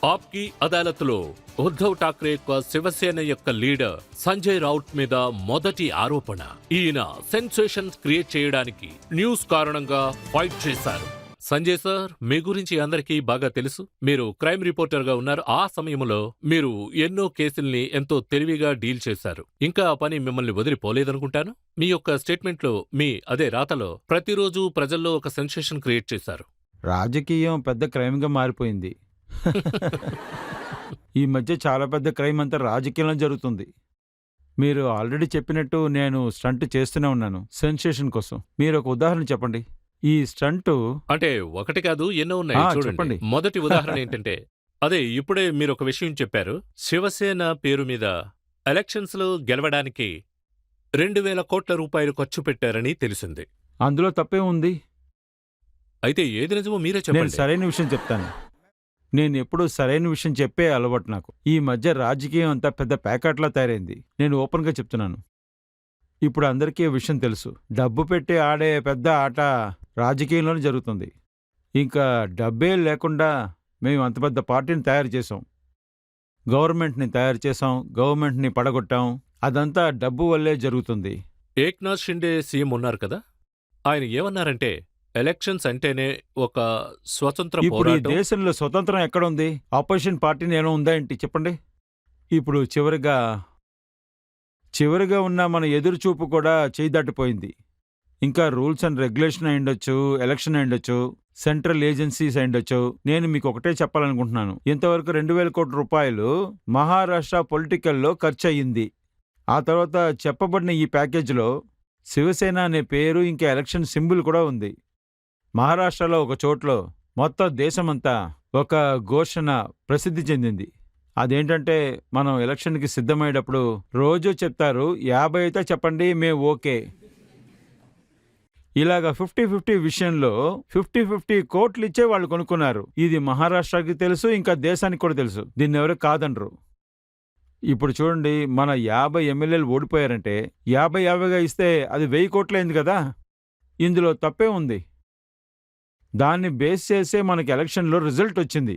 ఆప్కి అదాలత్లో ఉద్ధవ్ ఠాక్రే యొక్క శివసేన యొక్క లీడర్ సంజయ్ రౌత్ మీద మొదటి ఆరోపణ. ఈయన సెన్సేషన్ క్రియేట్ చేయడానికి న్యూస్ కారణంగా ఫైట్ చేశారు. సంజయ్ సార్, మీ గురించి అందరికీ బాగా తెలుసు. మీరు క్రైమ్ రిపోర్టర్ గా ఉన్నారు. ఆ సమయంలో మీరు ఎన్నో కేసుల్ని ఎంతో తెలివిగా డీల్ చేశారు. ఇంకా ఆ పని మిమ్మల్ని వదిలిపోలేదనుకుంటాను. మీ యొక్క స్టేట్మెంట్ లో రాతలో ప్రతిరోజు ప్రజల్లో ఒక సెన్సేషన్ క్రియేట్ చేశారు. రాజకీయం పెద్ద క్రైమ్గా మారిపోయింది. ఈ మధ్య చాలా పెద్ద క్రైమ్ అంతా రాజకీయంలో జరుగుతుంది. మీరు ఆల్రెడీ చెప్పినట్టు నేను స్టంట్ చేస్తూనే ఉన్నాను సెన్సేషన్ కోసం. మీరు ఒక ఉదాహరణ చెప్పండి. ఈ స్టంట్ అంటే ఒకటి కాదు, ఎన్నో ఉన్నాయి. చూడండి, చెప్పండి. మొదటి ఉదాహరణ ఏంటంటే ఇప్పుడే మీరు ఒక విషయం చెప్పారు. శివసేన పేరు మీద ఎలక్షన్స్ లో గెలవడానికి 2,000 కోట్ల రూపాయలు ఖర్చు పెట్టారని తెలిసింది. అందులో తప్పే ఉంది. అయితే ఏది నిజమో మీరే నేను చెప్పండి. సరైన విషయం చెప్తాను. నేను ఎప్పుడూ సరైన విషయం చెప్పే అలవాటు నాకు. ఈ మధ్య రాజకీయం అంతా పెద్ద ప్యాకెట్లా తయారైంది. నేను ఓపెన్గా చెప్తున్నాను. ఇప్పుడు అందరికీ ఈ విషయం తెలుసు. డబ్బు పెట్టి ఆడే పెద్ద ఆట రాజకీయంలోనే జరుగుతుంది. ఇంకా డబ్బే లేకుండా మేము అంత పెద్ద పార్టీని తయారు చేసాం, గవర్నమెంట్ని తయారు చేసాం, గవర్నమెంట్ని పడగొట్టాం. అదంతా డబ్బు వల్లే జరుగుతుంది. ఏక్నాథ్ షిండే సీఎం ఉన్నారు కదా, ఆయన ఏమన్నారంటే ఎలక్షన్స్ అంటేనే ఒక స్వతంత్ర ఇప్పుడు ఈ పోరాటం. దేశంలో స్వతంత్రం ఎక్కడుంది? ఆపోజిషన్ పార్టీని ఏమైనా ఉందా ఏంటి చెప్పండి. ఇప్పుడు చివరిగా ఉన్న మన ఎదురుచూపు కూడా చేయి దాటిపోయింది. ఇంకా రూల్స్ అండ్ రెగ్యులేషన్ అయిండొచ్చు, ఎలక్షన్ అయిండొచ్చు, సెంట్రల్ ఏజెన్సీస్ అయిండొచ్చు. నేను మీకు ఒకటే చెప్పాలనుకుంటున్నాను. ఇంతవరకు 2,000 కోట్ల రూపాయలు మహారాష్ట్ర పొలిటికల్లో ఖర్చు అయ్యింది. ఆ తర్వాత చెప్పబడిన ఈ ప్యాకేజీలో శివసేన అనే పేరు, ఇంకా ఎలక్షన్ సింబల్ కూడా ఉంది. మహారాష్ట్రలో ఒక చోట్లో మొత్తం దేశమంతా ఒక ఘోషణ ప్రసిద్ధి చెందింది. అదేంటంటే, మనం ఎలక్షన్కి సిద్ధమయ్యేటప్పుడు రోజూ చెప్తారు, 50 అయితే చెప్పండి, మేము ఓకే. ఇలాగా 50-50 విషయంలో 50-50 కోట్లు ఇచ్చే వాళ్ళు కొనుక్కున్నారు. ఇది మహారాష్ట్రకి తెలుసు, ఇంకా దేశానికి కూడా తెలుసు. దీన్ని ఎవరు కాదనరు. ఇప్పుడు చూడండి, మన 50 ఎమ్మెల్యేలు ఓడిపోయారంటే 50-50గా ఇస్తే అది 1000 కోట్లయింది కదా. ఇందులో తప్పే ఉంది. దాన్ని బేస్ చేసే మనకి ఎలక్షన్లో రిజల్ట్ వచ్చింది.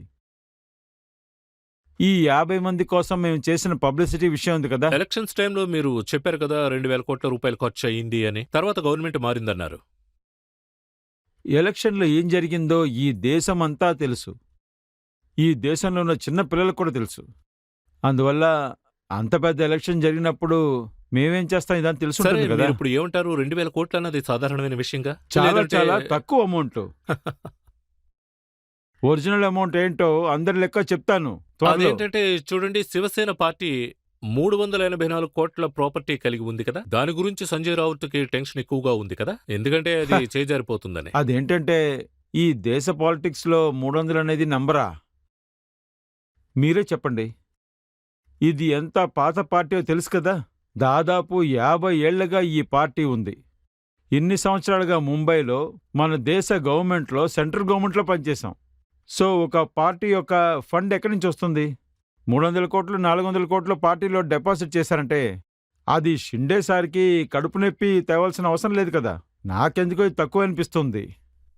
ఈ 50 మంది కోసం మేము చేసిన పబ్లిసిటీ విషయం ఉంది కదా. ఎలక్షన్స్ టైంలో మీరు చెప్పారు కదా 2,000 కోట్ల రూపాయలు ఖర్చు అయ్యింది అని. తర్వాత గవర్నమెంట్ మారిందన్నారు. ఎలక్షన్లో ఏం జరిగిందో ఈ దేశమంతా తెలుసు. ఈ దేశంలో ఉన్న చిన్న పిల్లలకు కూడా తెలుసు. అందువల్ల అంత పెద్ద ఎలక్షన్ జరిగినప్పుడు మేమేం చేస్తాం, ఇదని తెలుసుంటుంది కదా. ఇప్పుడు ఏమంటారు, 2,000 కోట్లు అన్నది సాధారణమైన విషయంగా? చాలా తక్కువ అమౌంట్. ఒరిజినల్ అమౌంట్ ఏంటో అందరి లెక్క చెప్తాను. అదేంటంటే చూడండి, శివసేన పార్టీ 384 కోట్ల ప్రాపర్టీ కలిగి ఉంది కదా. దాని గురించి సంజయ్ రావుత్కి టెన్షన్ ఎక్కువగా ఉంది కదా, ఎందుకంటే అది చేజారిపోతుందని. అదేంటంటే, ఈ దేశ పాలిటిక్స్లో 300 అనేది నంబరా? మీరే చెప్పండి. ఇది ఎంత పాత పార్టీయో తెలుసు కదా. దాదాపు 50 ఏళ్లుగా ఈ పార్టీ ఉంది. ఇన్ని సంవత్సరాలుగా ముంబైలో మన దేశ గవర్నమెంట్లో, సెంట్రల్ గవర్నమెంట్లో పనిచేశాం. సో ఒక పార్టీ యొక్క ఫండ్ ఎక్కడి నుంచి వస్తుంది? 300 కోట్లు 400 కోట్లు పార్టీలో డిపాజిట్ చేశారంటే అది షిండే సార్కి కడుపు నొప్పి తేవాల్సిన అవసరం లేదు కదా. నాకెందుకో ఇది తక్కువ అనిపిస్తుంది.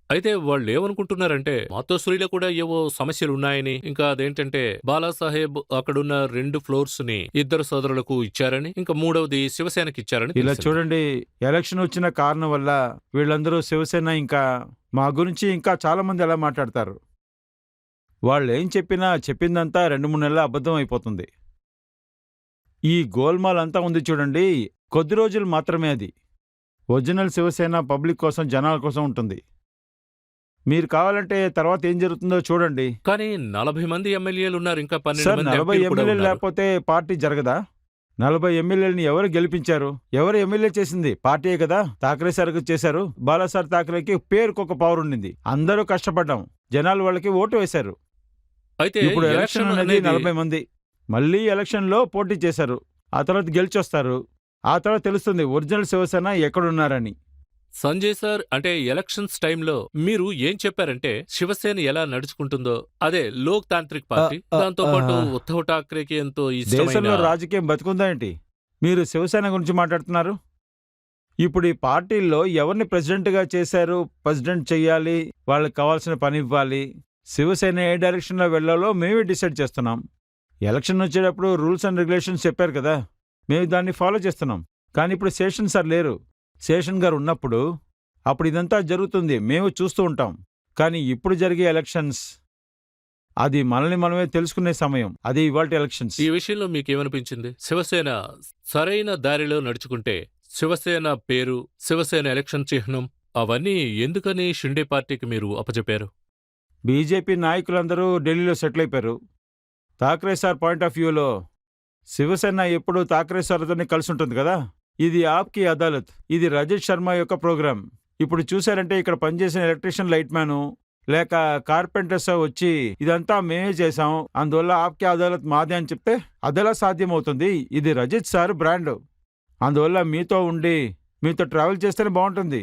అయితే వాళ్ళు ఏమనుకుంటున్నారంటే, మాతోశ్రీలో కూడా ఏవో సమస్యలు ఉన్నాయని, ఇంకా అదేంటంటే బాలాసాహెబ్ అక్కడున్న 2 ఫ్లోర్స్ ని 2 సోదరులకు ఇచ్చారని, ఇంకా 3వది శివసేనకి ఇచ్చారని. ఇలా చూడండి, ఎలక్షన్ వచ్చిన కారణం వల్ల వీళ్ళందరూ శివసేన ఇంకా మా గురించి ఇంకా చాలా మంది అలా మాట్లాడతారు. వాళ్ళు ఏం చెప్పినా చెప్పిందంతా 2-3 నెలల అబద్ధం అయిపోతుంది. ఈ గోల్మాల్ అంతా ఉంది చూడండి, కొద్ది రోజులు మాత్రమే. అది ఒరిజినల్ శివసేన పబ్లిక్ కోసం, జనాల కోసం ఉంటుంది. మీరు కావాలంటే తర్వాత ఏం జరుగుతుందో చూడండి. కానీ 40 మంది ఎమ్మెల్యేలు ఉన్నారు, ఇంకా 12 సార్, మంది 40 ఎంపీలు కూడా ఎమ్మెల్యేలు ఉన్నారు. లేకపోతే పార్టీ జరగదా? 40 ఎమ్మెల్యేలని ఎవరు గెలిపించారు? ఎవరు ఎమ్మెల్యే చేసింది? పార్టీయే కదా. ఠాక్రే సార్కి చేశారు. బాలాసాహెబ్ ఠాక్రేకి పేరుకొక పవర్ ఉండింది. అందరూ కష్టపడ్డాం, జనాలు వాళ్ళకి ఓటు వేశారు. అయితే ఇప్పుడు ఎలక్షన్ అనేది 40 మంది మళ్ళీ ఎలక్షన్లో పోటీ చేశారు. ఆ తర్వాత గెలిచొస్తారు. ఆ తర్వాత తెలుస్తుంది ఒరిజినల్ శివసేన ఎక్కడున్నారని. సంజయ్ సార్, అంటే ఎలక్షన్స్ టైంలో మీరు ఏం చెప్పారంటే, శివసేన ఎలా నడుచుకుంటుందో అదే లోక్ తాంత్రిక్ పార్టీ, దాంతో పాటు ఉద్ధవ్ ఠాక్రేకి ఎంతో దేశంలో ఇష్టమైన రాజకీయం బతుకుందా ఏంటి? మీరు శివసేన గురించి మాట్లాడుతున్నారు. ఇప్పుడు ఈ పార్టీల్లో ఎవరిని ప్రెసిడెంట్గా చేశారు? ప్రెసిడెంట్ చెయ్యాలి, వాళ్ళకి కావాల్సిన పని ఇవ్వాలి, శివసేన ఏ డైరెక్షన్లో వెళ్ళాలో మేమే డిసైడ్ చేస్తున్నాం. ఎలక్షన్ వచ్చేటప్పుడు రూల్స్ అండ్ రెగ్యులేషన్స్ చెప్పారు కదా, మేము దాన్ని ఫాలో చేస్తున్నాం. కానీ ఇప్పుడు శేషన్ సార్ లేరు. శేషన్ గారు ఉన్నప్పుడు అప్పుడు ఇదంతా జరుగుతుంది, మేము చూస్తూ ఉంటాం. కానీ ఇప్పుడు జరిగే ఎలక్షన్స్ అది మనల్ని మనమే తెలుసుకునే సమయం. అది ఇవాల్టి ఎలక్షన్స్. ఈ విషయంలో మీకేమనిపించింది? శివసేన సరైన దారిలో నడుచుకుంటే శివసేన పేరు, శివసేన ఎలక్షన్ చిహ్నం అవన్నీ ఎందుకని షిండే పార్టీకి మీరు అప్పచెప్పారు? బీజేపీ నాయకులందరూ ఢిల్లీలో సెటిల్ అయిపోయారు. ఠాక్రే సార్ పాయింట్ ఆఫ్ వ్యూలో శివసేన ఎప్పుడూ ఠాక్రే సార్తోనే కలిసి ఉంటుంది కదా. ఇది ఆప్కి అదాలత్, ఇది రజత్ శర్మ యొక్క ప్రోగ్రాం. ఇప్పుడు చూశారంటే ఇక్కడ పనిచేసిన ఎలక్ట్రీషియన్, లైట్ మ్యాను లేక కార్పెంటర్స్ వచ్చి ఇదంతా మేమే చేశాం, అందువల్ల ఆప్కి అదాలత్ మాదే అని చెప్తే అదెలా సాధ్యమవుతుంది? ఇది రజత్ సార్ బ్రాండ్. అందువల్ల మీతో ఉండి మీతో ట్రావెల్ చేస్తేనే బాగుంటుంది.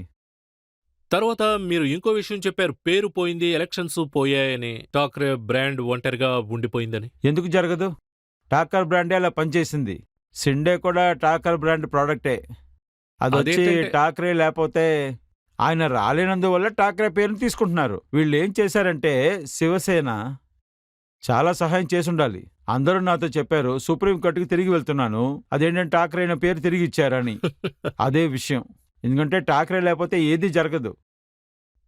తర్వాత మీరు ఇంకో విషయం చెప్పారు, పేరు పోయింది, ఎలక్షన్స్ పోయాయని, ఠాక్రే బ్రాండ్ ఒంటరిగా ఉండిపోయిందని. ఎందుకు జరగదు? ఠాకర్ బ్రాండే అలా పనిచేసింది. షిండే కూడా ఠాకర్ బ్రాండ్ ప్రోడక్టే. అదొచ్చి అదేంటంటే- ఠాక్రే లేకపోతే ఆయన రాలేనందువల్ల ఠాక్రే పేరుని తీసుకుంటున్నారు. వీళ్ళు ఏం చేశారంటే శివసేన చాలా సహాయం చేసుండాలి. అందరూ నాతో చెప్పారు సుప్రీంకోర్టుకి తిరిగి వెళ్తున్నాను, అదేంటంటే ఠాక్రే అయిన పేరు తిరిగి ఇచ్చారని. అదే విషయం. ఎందుకంటే ఠాక్రే లేకపోతే ఏదీ జరగదు.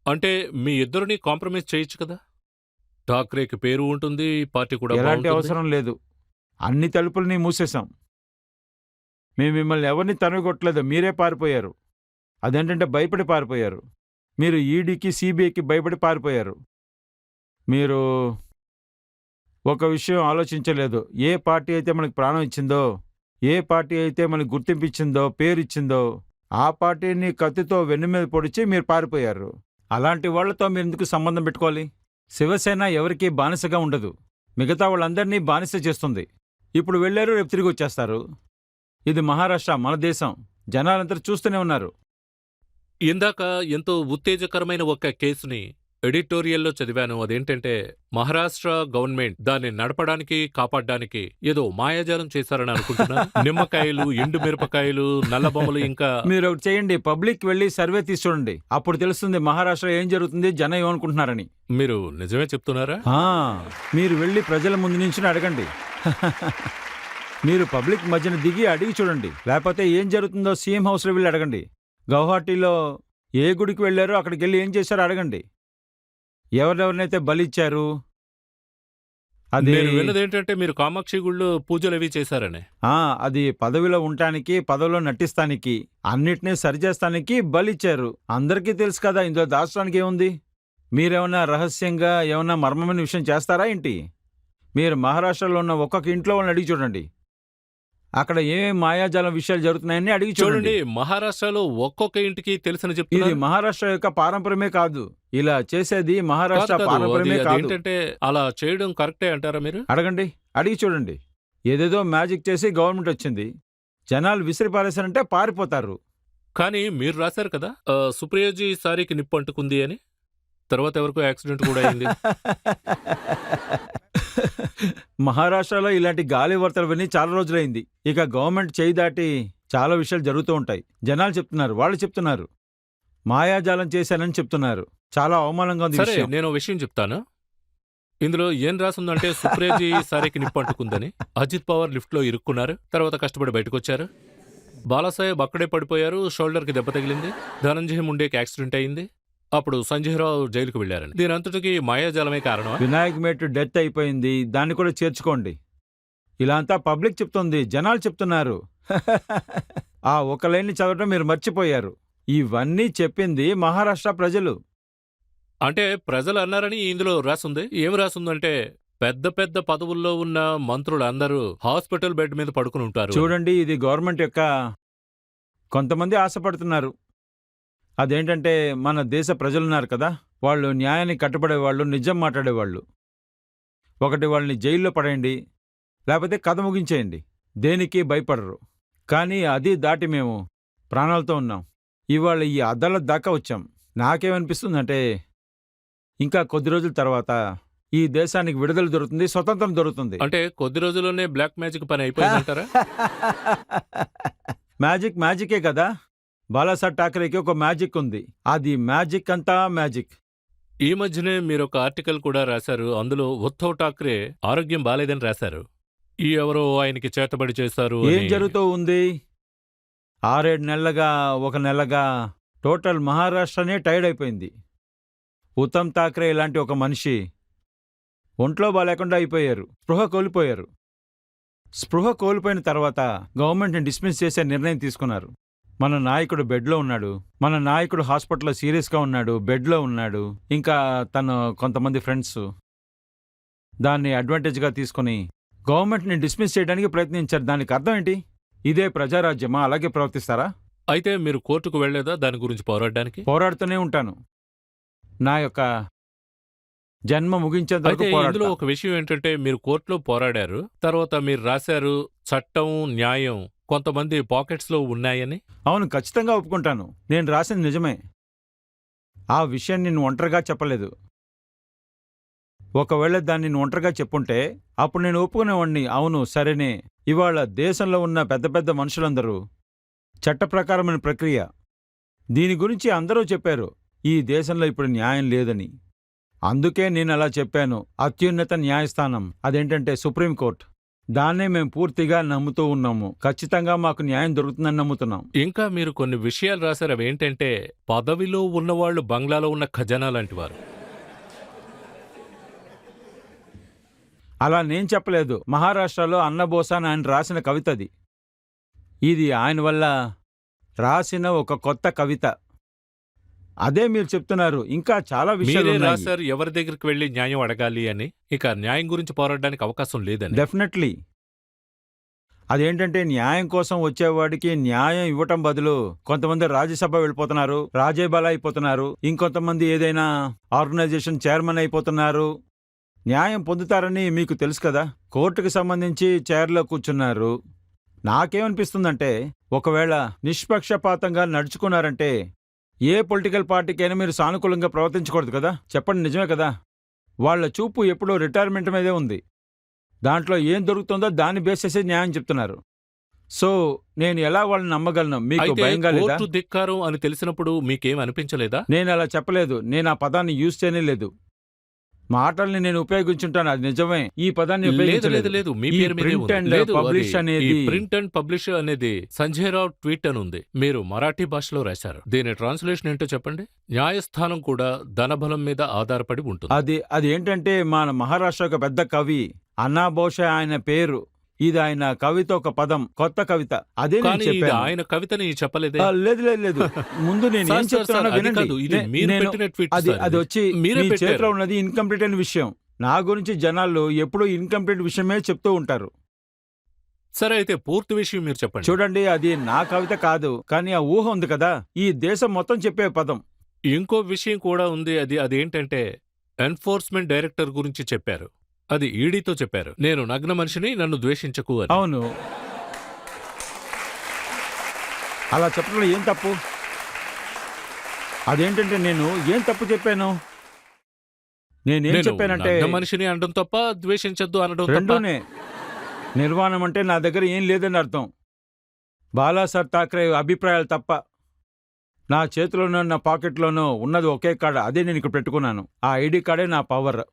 అంటే మీ ఇద్దరిని కాంప్రమైజ్ చేయొచ్చు కదా. ఠాక్రేకి పేరు ఉంటుంది, పార్టీ కూడా ఎలాంటి బాగుంటుంది. అవసరం లేదు. అన్ని తలుపుల్ని మూసేశాం. మేము మిమ్మల్ని ఎవరిని తనగొట్టలేదు, మీరే పారిపోయారు. అదేంటంటే భయపడి పారిపోయారు. మీరు ఈడీకి సిబిఐకి భయపడి పారిపోయారు. మీరు ఒక విషయం ఆలోచించలేదు. ఏ పార్టీ అయితే మనకు ప్రాణం ఇచ్చిందో, ఏ పార్టీ అయితే మనకు గుర్తింపు ఇచ్చిందో, పేరు ఇచ్చిందో, ఆ పార్టీని కత్తితో వెన్ను మీద పొడిచి మీరు పారిపోయారు. అలాంటి వాళ్లతో మీరు ఎందుకు సంబంధం పెట్టుకోవాలి? శివసేన ఎవరికీ బానిసగా ఉండదు, మిగతా వాళ్ళందరినీ బానిస చేస్తుంది. ఇప్పుడు వెళ్ళారు, రేపు తిరిగి వచ్చేస్తారు. ఇది మహారాష్ట్ర, మన దేశం. జనాలంతా చూస్తూనే ఉన్నారు. ఇందాక ఎంతో ఉత్తేజకరమైన ఒక కేసుని ఎడిటోరియల్లో చదివాను. అదేంటంటే మహారాష్ట్ర గవర్నమెంట్ దాన్ని నడపడానికి, కాపాడడానికి ఏదో మాయాజాలం చేశారని అనుకుంటున్నా. నిమ్మకాయలు, ఎండు మిరపకాయలు, నల్లబొమ్మలు, ఇంకా మీరు ఒకటి చేయండి, పబ్లిక్ వెళ్ళి సర్వే తీసి చూడండి. అప్పుడు తెలుస్తుంది మహారాష్ట్రలో ఏం జరుగుతుంది, జనం ఏమనుకుంటున్నారని. మీరు నిజమే చెప్తున్నారా? మీరు వెళ్ళి ప్రజల ముందు నుంచి అడగండి. మీరు పబ్లిక్ మధ్యన దిగి అడిగి చూడండి. లేకపోతే ఏం జరుగుతుందో సీఎం హౌస్లో వెళ్ళి అడగండి. గౌహాటీలో ఏ గుడికి వెళ్ళారో అక్కడికి వెళ్ళి ఏం చేశారో అడగండి. ఎవరెవరినైతే బలిచ్చారు. అది నేను విన్నదేంటంటే మీరు కామాక్షి గుళ్ళో పూజలు అవి చేశారని. అది పదవిలో ఉండటానికి, పదవిలో నటిస్తానికి, అన్నిటినీ సరిచేస్తానికి బలిచ్చారు. అందరికీ తెలుసు కదా, ఇందులో దాచడానికి ఏముంది? మీరేమన్నా రహస్యంగా ఏమన్నా మర్మమైన విషయం చేస్తారా ఏంటి? మీరు మహారాష్ట్రలో ఉన్న ఒక్కొక్క ఇంట్లో వాళ్ళని అడిగి చూడండి. అక్కడ ఏమేమి మాయాజాలం విషయాలు జరుగుతున్నాయని అడిగి చూడండి. మహారాష్ట్రలో ఒక్కొక్క ఇంటికి తెలిసిన ఇది చెప్తున్నారు. మహారాష్ట్ర యొక్క పారంపర్యమే కాదు. ఇలా చేసేది మహారాష్ట్ర కాదు, పారంపర్యమే కాదు. ఏంటంటే అలా చేయడం కరెక్టే అంటారా మీరు? అడగండి, అడిగి చూడండి. ఏదేదో మ్యాజిక్ చేసి గవర్నమెంట్ వచ్చింది, జనాలు విసిరి పారేశారంటే పారిపోతారు. కానీ మీరు రాశారు కదా, సుప్రియజీ సారీకి నిప్పు అంటుకుంది అని. తర్వాత ఎవరికో యాక్సిడెంట్ కూడా అయింది. మహారాష్ట్రలో ఇలాంటి గాలి వార్తలు విని చాలా రోజులైంది. ఇక గవర్నమెంట్ చేయి దాటి చాలా విషయాలు జరుగుతూ ఉంటాయి. జనాలు చెప్తున్నారు, వాళ్ళు చెప్తున్నారు మాయాజాలం చేశానని చెప్తున్నారు. చాలా అవమానంగా ఉంది సరే, విషయం. నేను విషయం చెప్తాను. ఇందులో ఏం రాసిందంటే సుప్రియజీ సారీకి నిప్పు అంటుకుందని. అజిత్ పవార్ లిఫ్ట్ లో ఇరుక్కున్నారు, తర్వాత కష్టపడి బయటకు వచ్చారు. బాలాసాహెబ్ అక్కడే పడిపోయారు, షోల్డర్ కి దెబ్బ తగిలింది. ధనంజయ్ ముండేకి యాక్సిడెంట్ అయింది. అప్పుడు సంజయ్ రావు జైలుకు వెళ్లారని. దీనంతటికి మాయాజాలమే కారణం. వినాయక్ మేట్ డెత్ అయిపోయింది, దాన్ని కూడా చేర్చుకోండి. ఇలా అంతా పబ్లిక్ చెప్తుంది, జనాలు చెప్తున్నారు. ఆ ఒక లైన్ని చదవటం మీరు మర్చిపోయారు. ఇవన్నీ చెప్పింది మహారాష్ట్ర ప్రజలు. అంటే ప్రజలు అన్నారని ఇందులో రాసుంది. ఏం రాసుందంటే పెద్ద పెద్ద పదవుల్లో ఉన్న మంత్రులు అందరూ హాస్పిటల్ బెడ్ మీద పడుకుని ఉంటారు. చూడండి, ఇది గవర్నమెంట్ యొక్క కొంతమంది ఆశపడుతున్నారు. అదేంటంటే మన దేశ ప్రజలున్నారు కదా, వాళ్ళు న్యాయాన్ని కట్టుబడేవాళ్ళు, నిజం మాట్లాడేవాళ్ళు. ఒకటి వాళ్ళని జైల్లో పడేయండి, లేకపోతే కథ ముగించేయండి. దేనికి భయపడరు. కానీ అది దాటి మేము ప్రాణాలతో ఉన్నాం. ఇవాళ ఈ అదాలత్ దాకా వచ్చాం. నాకేమనిపిస్తుందంటే ఇంకా కొద్ది రోజుల తర్వాత ఈ దేశానికి విడుదల దొరుకుతుంది, స్వతంత్రం దొరుకుతుంది. అంటే కొద్ది రోజుల్లోనే బ్లాక్ మ్యాజిక్ పని అయిపోయిందంటారా? మ్యాజికే కదా. బాలాసాహెబ్ ఠాక్రేకి ఒక మ్యాజిక్ ఉంది. అది మ్యాజిక్ అంతా మ్యాజిక్. ఈ మధ్యనే మీరు ఒక ఆర్టికల్ కూడా రాశారు. అందులో ఉద్ధవ్ ఠాక్రే ఆరోగ్యం బాలేదని రాశారు. ఈ ఎవరో ఆయనకి చేతబడి చేశారు ఏం అని. జరుగుతూ ఉంది? 6-7 నెలలుగా, ఒక నెలగా టోటల్ మహారాష్ట్రనే టైర్డ్ అయిపోయింది. ఉత్తమ్ ఠాక్రే ఇలాంటి ఒక మనిషి ఒంట్లో బాలేకుండా అయిపోయారు. స్పృహ కోల్పోయారు. స్పృహ కోల్పోయిన తర్వాత గవర్నమెంట్ని డిస్మిస్ చేసే నిర్ణయం తీసుకున్నారు. మన నాయకుడు బెడ్లో ఉన్నాడు. మన నాయకుడు హాస్పిటల్లో సీరియస్గా ఉన్నాడు, బెడ్లో ఉన్నాడు. ఇంకా తన కొంతమంది ఫ్రెండ్స్ దాన్ని అడ్వాంటేజ్గా తీసుకుని గవర్నమెంట్ని డిస్మిస్ చేయడానికి ప్రయత్నించారు. దానికి అర్థం ఏంటి? ఇదే ప్రజారాజ్యమా? అలాగే ప్రవర్తిస్తారా? అయితే మీరు కోర్టుకు వెళ్లేదా దాని గురించి పోరాడడానికి? పోరాడుతూనే ఉంటాను. నా యొక్క జన్మ ముగించేంత అయితే వరకు ఇందులో పోరాడతా. ఒక విషయం ఏంటంటే మీరు కోర్టులో పోరాడారు. తర్వాత మీరు రాశారు చట్టం, న్యాయం కొంతమంది పాకెట్స్ లో ఉన్నాయని. అవును, ఖచ్చితంగా ఒప్పుకుంటాను. నేను రాసింది నిజమే. ఆ విషయం నేను ఒంటరిగా చెప్పలేదు. ఒకవేళ దాన్ని నేను ఒంటరిగా చెప్పుంటే అప్పుడు నేను ఒప్పుకునేవాణ్ణి. అవును, సరేనే. ఇవాళ దేశంలో ఉన్న పెద్ద పెద్ద మనుషులందరూ చట్టప్రకారమైన ప్రక్రియ దీని గురించి అందరూ చెప్పారు. ఈ దేశంలో ఇప్పుడు న్యాయం లేదని. అందుకే నేను అలా చెప్పాను. అత్యున్నత న్యాయస్థానం అదేంటంటే సుప్రీంకోర్టు, దాన్నే మేము పూర్తిగా నమ్ముతూ ఉన్నాము. ఖచ్చితంగా మాకు న్యాయం దొరుకుతుందని నమ్ముతున్నాం. ఇంకా మీరు కొన్ని విషయాలు రాశారు. అవి ఏంటంటే పదవిలో ఉన్నవాళ్లు బంగ్లాలో ఉన్న ఖజానా లాంటి వారు. అలా నేను చెప్పలేదు. మహారాష్ట్రలో అన్నబోస అని ఆయన రాసిన కవితది. ఇది ఆయన వల్ల రాసిన ఒక కొత్త కవిత. అదే మీరు చెప్తున్నారు. ఇంకా చాలా విషయాలు మీరే ఉన్నాయి. రాశారు ఎవరి దగ్గరికి వెళ్లి న్యాయం అడగాలి అని. ఇక న్యాయం గురించి పోరాడడానికి అవకాశం లేదని. డెఫినెట్లీ. అదేంటంటే న్యాయం కోసం వచ్చేవాడికి న్యాయం ఇవ్వటం బదులు కొంతమంది రాజ్యసభ వెళ్ళిపోతున్నారు, రాజేబాలా అయిపోతున్నారు, ఇంకొంతమంది ఏదైనా ఆర్గనైజేషన్ చైర్మన్ అయిపోతున్నారు. న్యాయం పొందుతారని మీకు తెలుసు కదా. కోర్టుకు సంబంధించి చైర్లో కూర్చున్నారు. నాకేమనిపిస్తుందంటే ఒకవేళ నిష్పక్షపాతంగా నడుచుకున్నారంటే ఏ పొలిటికల్ పార్టీకైనా మీరు సానుకూలంగా ప్రవర్తించకూడదు కదా. చెప్పండి, నిజమే కదా. వాళ్ల చూపు ఎప్పుడూ రిటైర్మెంట్ మీదే ఉంది. దాంట్లో ఏం దొరుకుతుందో దాన్ని బేస్ చేసి న్యాయం చెప్తున్నారు. సో నేను ఎలా వాళ్ళని నమ్మగలను? మీకు అయితే భయంగా లేదా? కోర్టు ధిక్కారం అని తెలిసినప్పుడు మీకేం అనిపించలేదా? నేను అలా చెప్పలేదు. నేను ఆ పదాన్ని యూజ్ చేయనే లేదు. మాటల్ని నేను ఉపయోగించుంటాను, అది నిజమే. ఈ పదాన్ని లేదు ఉపయోగించలేదు. లేదు లేదు, మీ ఈ పేరు మీదే ప్రింట్ ఉంది. అండ్ లేదు, పబ్లిష్ అది అనేది ఈ ప్రింట్ అండ్ పబ్లిష్ అనేది సంజయ్ రావు ట్వీట్ అని ఉంది. మీరు మరాఠీ భాషలో రాశారు. దీని ట్రాన్స్లేషన్ ఏంటో చెప్పండి. న్యాయస్థానం కూడా ధనబలం మీద ఆధారపడి ఉంటుంది. అది ఏంటంటే మన మహారాష్ట్ర ఒక పెద్ద కవి అన్నాబోష ఆయన పేరు. ఇది ఆయన కవిత ఒక పదం, కొత్త కవిత. అదే నేను కానీ ఇది చెప్పాను. ఆయన కవితని చెప్పలేదే. లేదు లేదు లేదు. ముందు నేను సార్, ఏం సార్, చెప్తున్నానో సార్, అది వినండి. కాదు, ఇది మీరు నేను- పెట్టిన ట్వీట్ అది సార్, అది ఇది. వచ్చి మీరే మీ పెట్టారు. చేతిలో ఉన్నది ఇన్కంప్లీట్ అయిన విషయం. నా గురించి జనాలు ఎప్పుడూ ఇన్కంప్లీట్ విషయమే చెప్తూ ఉంటారు. సరే, అయితే పూర్తి విషయం మీరు చెప్పండి. చూడండి, అది నా కవిత కాదు, కానీ ఆ ఊహ ఉంది కదా, ఈ దేశం మొత్తం చెప్పే పదం. ఇంకో విషయం కూడా ఉంది. అదేంటంటే ఎన్ఫోర్స్మెంట్ డైరెక్టర్ గురించి చెప్పారు. అది ఈడీతో చెప్పారు. నేను నగ్న మనిషిని, నన్ను ద్వేషించకు అని. అవును, అలా చెప్పడంలో ఏం తప్పు? అదేంటంటే నేను ఏం తప్పు చెప్పాను? నేనేం నేను చెప్పానంటే నగ్న మనిషిని అనడం తప్ప, ద్వేషించద్దు అనడం తప్ప. రెండూనే. నిర్వాణం అంటే నా దగ్గర ఏం లేదని అర్థం. బాలాసాహెబ్ ఠాక్రే అభిప్రాయాలు తప్ప. నా చేతిలోనో నా పాకెట్లోనో ఉన్నది ఒకే కార్డు, అదే నేను ఇక్కడ పెట్టుకున్నాను. ఆ ఐడి కార్డే నా పవర్,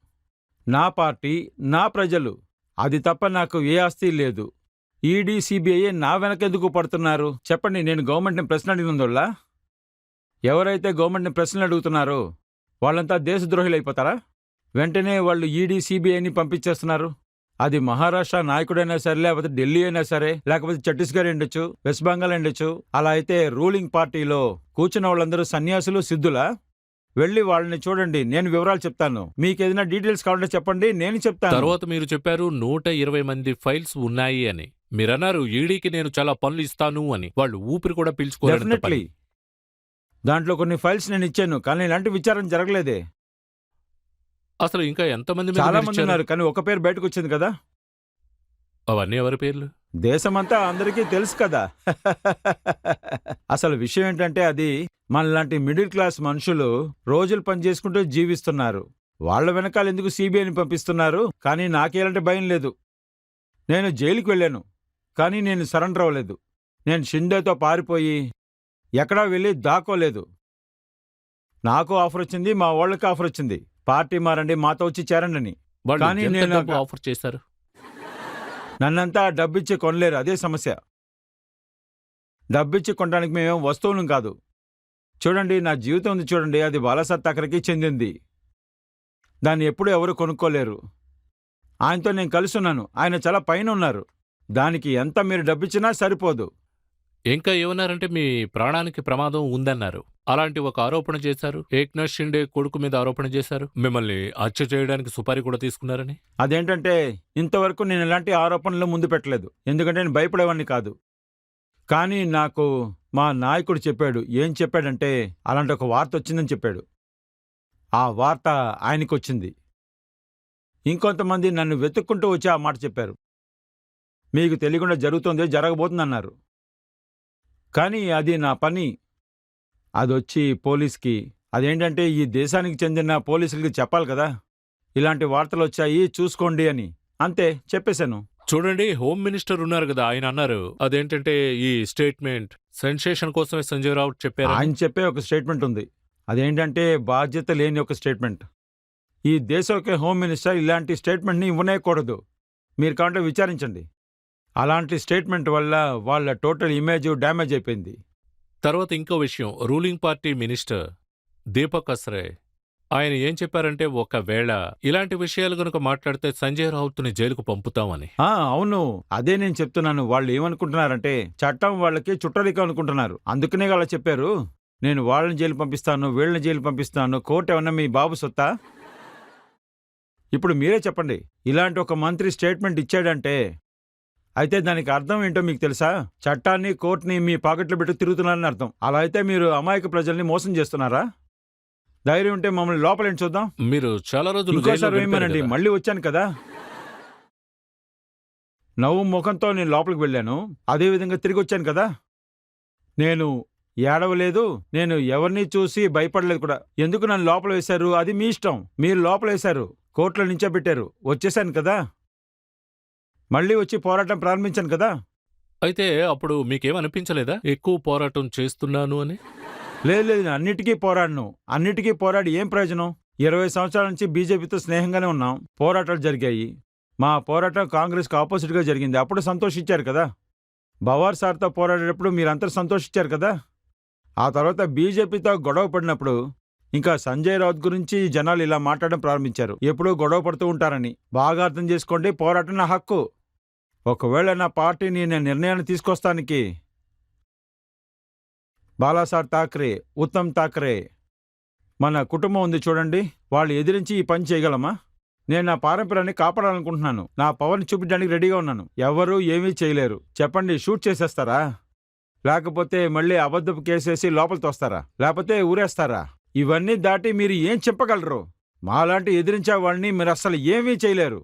నా పార్టీ, నా ప్రజలు. అది తప్ప నాకు ఏ ఆస్తి లేదు. ఈడీ, సిబిఐ నా వెనకెందుకు పడుతున్నారు చెప్పండి? నేను గవర్నమెంట్ని ప్రశ్న అడిగినందువల్ల? ఎవరైతే గవర్నమెంట్ని ప్రశ్నలు అడుగుతున్నారో వాళ్ళంతా దేశద్రోహులు అయిపోతారా? వెంటనే వాళ్ళు ఈడీ, సిబిఐని పంపించేస్తున్నారు. అది మహారాష్ట్ర నాయకుడైనా సరే, లేకపోతే ఢిల్లీ అయినా సరే, లేకపోతే ఛత్తీస్గఢ్ ఉండొచ్చు, వెస్ట్ బెంగాల్ ఉండొచ్చు. అలా అయితే రూలింగ్ పార్టీలో కూర్చున్న వాళ్ళందరూ సన్యాసులు, సిద్ధులా? వెళ్ళి వాళ్ళని చూడండి, నేను వివరాలు చెప్తాను. మీకు ఏదైనా డీటెయిల్స్ కావాలంటే చెప్పండి, నేను చెప్తాను. తర్వాత మీరు చెప్పారు 120 మంది ఫైల్స్ ఉన్నాయి అని. మీరన్నారు ఈడీకి నేను చాలా పనులు ఇస్తాను అని. వాళ్ళు ఊపిరి కూడా పీల్చుకోలేదు. డెఫినెట్లీ దాంట్లో కొన్ని ఫైల్స్ నేను ఇచ్చాను, కానీ ఇలాంటి విచారణ జరగలేదే. అసలు ఇంకా ఎంతమంది మీద చాలా మీరు మంది ఇచ్చారు? ఉన్నారు, కానీ ఒక పేరు బయటకు వచ్చింది కదా. అవన్నీ ఎవరి పేర్లు? దేశమంతా అందరికీ తెలుసు కదా. అసలు విషయం ఏంటంటే అది మనలాంటి మిడిల్ క్లాస్ మనుషులు రోజులు పని చేసుకుంటూ జీవిస్తున్నారు. వాళ్ళ వెనకాల ఎందుకు సిబిఐని పంపిస్తున్నారు? కానీ నాకేలాంటి భయం లేదు. నేను జైలుకి వెళ్ళాను, కానీ నేను సరెండర్ అవ్వలేదు. నేను షిండేతో పారిపోయి ఎక్కడా వెళ్ళి దాక్కోలేదు. నాకు ఆఫర్ వచ్చింది, మా వాళ్ళకి ఆఫర్ వచ్చింది. పార్టీ మారండి, మాతో వచ్చి చేరండి అని. వాళ్ళు కానీ ఎంత నేను డబ్బు ఆఫర్ చేశారు? నన్నంతా డబ్బిచ్చి కొనలేరు, అదే సమస్య. డబ్బిచ్చి కొనడానికి మేమేం వస్తువులం కాదు. చూడండి, నా జీవితం ఉంది చూడండి, అది బాలాసాహెబ్ ఠాకరేకి చెందింది. దాన్ని ఎప్పుడూ ఎవరు కొనుక్కోలేరు. ఆయనతో నేను కలిసి ఉన్నాను, ఆయన చాలా పైన ఉన్నారు. దానికి ఎంత మీరు డబ్బిచ్చినా సరిపోదు. ఇంకా ఏమన్నారంటే మీ ప్రాణానికి ప్రమాదం ఉందన్నారు. అలాంటి ఒక ఆరోపణ చేశారు. ఏక్నాథ్ షిండే కొడుకు మీద ఆరోపణ చేశారు. మిమ్మల్ని హత్య చేయడానికి సుపారీ కూడా తీసుకున్నారని. అదేంటంటే ఇంతవరకు నేను ఇలాంటి ఆరోపణలు ముందు పెట్టలేదు, ఎందుకంటే నేను భయపడేవాడిని కాదు. కానీ నాకు మా నాయకుడు చెప్పాడు. ఏం చెప్పాడంటే అలాంటి ఒక వార్త వచ్చిందని చెప్పాడు. ఆ వార్త ఆయనకు వచ్చింది. ఇంకొంతమంది నన్ను వెతుక్కుంటూ వచ్చి ఆ మాట చెప్పారు. మీకు తెలియకుండా జరుగుతుంది, జరగబోతుందన్నారు. కానీ అది నా పని. అదొచ్చి పోలీస్కి, అదేంటంటే ఈ దేశానికి చెందిన పోలీసులకి చెప్పాలి కదా, ఇలాంటి వార్తలు వచ్చాయి చూసుకోండి అని. అంతే, చెప్పేశాను. చూడండి, హోమ్ మినిస్టర్ ఉన్నారు కదా, ఆయన అన్నారు అదేంటంటే ఈ స్టేట్మెంట్ సెన్సేషన్ కోసమే సంజయ్ రావుత్ చెప్పారు. ఆయన చెప్పే ఒక స్టేట్మెంట్ ఉంది, అదేంటంటే బాధ్యత లేని ఒక స్టేట్మెంట్. ఈ దేశంలో హోమ్ మినిస్టర్ ఇలాంటి స్టేట్మెంట్ని ఇవ్వనేయకూడదు. మీరు కావాలంటే విచారించండి. అలాంటి స్టేట్మెంట్ వల్ల వాళ్ళ టోటల్ ఇమేజ్ డ్యామేజ్ అయిపోయింది. తర్వాత ఇంకో విషయం, రూలింగ్ పార్టీ మినిస్టర్ దీపక్ అస్రే ఆయన ఏం చెప్పారంటే ఒకవేళ ఇలాంటి విషయాలు గనుక మాట్లాడితే సంజయ్ రావుత్ని జైలుకు పంపుతామని. అవును, అదే నేను చెప్తున్నాను. వాళ్ళు ఏమనుకుంటున్నారంటే చట్టం వాళ్ళకి చుట్టరికం అనుకుంటున్నారు. అందుకనే అలా చెప్పారు. నేను వాళ్ళని జైలు పంపిస్తాను, వీళ్ళని జైలు పంపిస్తాను. కోర్టు ఏమన్నా మీ బాబు సొత్తా? ఇప్పుడు మీరే చెప్పండి, ఇలాంటి ఒక మంత్రి స్టేట్మెంట్ ఇచ్చాడంటే అయితే దానికి అర్థం ఏంటో మీకు తెలుసా? చట్టాన్ని, కోర్టుని మీ పాకెట్లో పెట్టి తిరుగుతున్నారని అర్థం. అలా అయితే మీరు అమాయక ప్రజల్ని మోసం చేస్తున్నారా? ధైర్యం ఉంటే మమ్మల్ని లోపలేంటి చూద్దాం. మీరు చాలా రోజులు ఇంకోసారి వేయమనండి, మళ్ళీ వచ్చాను కదా. నవ్వు ముఖంతో నేను లోపలికి వెళ్ళాను, అదేవిధంగా తిరిగి వచ్చాను కదా. నేను ఏడవలేదు, నేను ఎవరిని చూసి భయపడలేదు కూడా. ఎందుకు నన్ను లోపల వేశారు అది మీ ఇష్టం. మీరు లోపల వేశారు, కోర్టులో నించోబెట్టారు, వచ్చేసాను కదా. మళ్ళీ వచ్చి పోరాటం ప్రారంభించాను కదా. అయితే అప్పుడు మీకేమనిపించలేదా ఎక్కువ పోరాటం చేస్తున్నాను అని? లేదు, నేను అన్నిటికీ పోరాడను. అన్నిటికీ పోరాడి ఏం ప్రయోజనం? 20 సంవత్సరాల నుంచి బీజేపీతో స్నేహంగానే ఉన్నాం, పోరాటాలు జరిగాయి. మా పోరాటం కాంగ్రెస్కి ఆపోజిట్గా జరిగింది, అప్పుడు సంతోషించారు కదా. బవార్ సార్తో పోరాడేటప్పుడు మీరంతా సంతోషించారు కదా. ఆ తర్వాత బీజేపీతో గొడవ పడినప్పుడు ఇంకా సంజయ్ రావుత్ గురించి జనాలు ఇలా మాట్లాడడం ప్రారంభించారు. ఎప్పుడూ గొడవ పడుతూ ఉంటారని. బాగా అర్థం చేసుకోండి, పోరాటం నా హక్కు. ఒకవేళ నా పార్టీని నేను నిర్ణయాన్ని తీసుకొస్తానికి బాలాసాహెబ్ ఠాకరే, ఉత్తమ్ ఠాకరే, మన కుటుంబం ఉంది చూడండి, వాళ్ళు ఎదిరించి ఈ పని చేయగలమా? నేను నా పారంపర్యాన్ని కాపాడాలనుకుంటున్నాను. నా పవర్ని చూపించడానికి రెడీగా ఉన్నాను. ఎవరూ ఏమీ చేయలేరు. చెప్పండి, షూట్ చేసేస్తారా? లేకపోతే మళ్ళీ అబద్ధపు కేసేసి లోపల తోస్తారా? లేకపోతే ఊరేస్తారా? ఇవన్నీ దాటి మీరు ఏం చెప్పగలరు? మాలాంటి ఎదిరించే వాళ్ళని మీరు అస్సలు ఏమీ చేయలేరు.